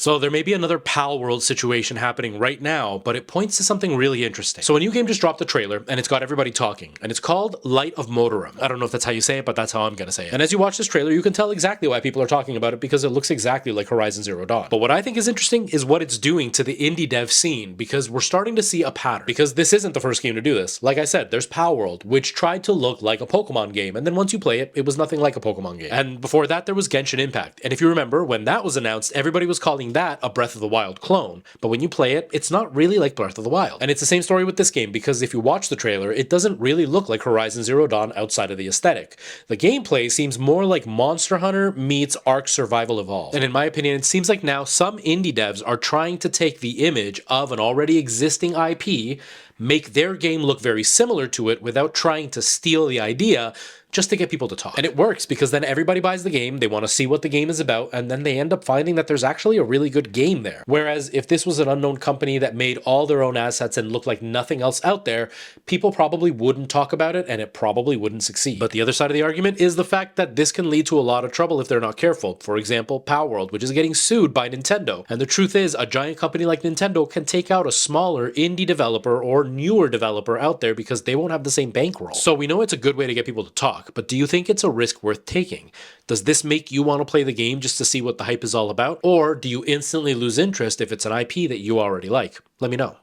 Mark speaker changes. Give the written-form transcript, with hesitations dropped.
Speaker 1: So there may be another Pal World situation happening right now, but it points to something really interesting. So a new game just dropped the trailer, and it's got everybody talking, and it's called Light of Motorum. I don't know if that's how you say it, but that's how I'm gonna say it. And as you watch this trailer, you can tell exactly why people are talking about it, because it looks exactly like Horizon Zero Dawn. But what I think is interesting is what it's doing to the indie dev scene, because we're starting to see a pattern. Because this isn't the first game to do this. Like I said, there's Pal World, which tried to look like a Pokemon game, and then once you play it, it was nothing like a Pokemon game. And before that, there was Genshin Impact. And if you remember, when that was announced, everybody was calling that a Breath of the Wild clone, but when you play it, it's not really like Breath of the Wild. And it's the same story with this game, because if you watch the trailer, it doesn't really look like Horizon Zero Dawn outside of the aesthetic. The gameplay seems more like Monster Hunter meets Ark Survival Evolved. And in my opinion, it seems like now some indie devs are trying to take the image of an already existing IP, make their game look very similar to it without trying to steal the idea, just to get people to talk. And it works, because then everybody buys the game, they want to see what the game is about, and then they end up finding that there's actually a really good game there. Whereas if this was an unknown company that made all their own assets and looked like nothing else out there, people probably wouldn't talk about it, and it probably wouldn't succeed. But the other side of the argument is the fact that this can lead to a lot of trouble if they're not careful. For example, Pal World, which is getting sued by Nintendo. And the truth is, a giant company like Nintendo can take out a smaller indie developer or newer developer out there because they won't have the same bankroll. So we know it's a good way to get people to talk, but do you think it's a risk worth taking? Does this make you want to play the game just to see what the hype is all about? Or do you instantly lose interest if it's an IP that you already like? Let me know.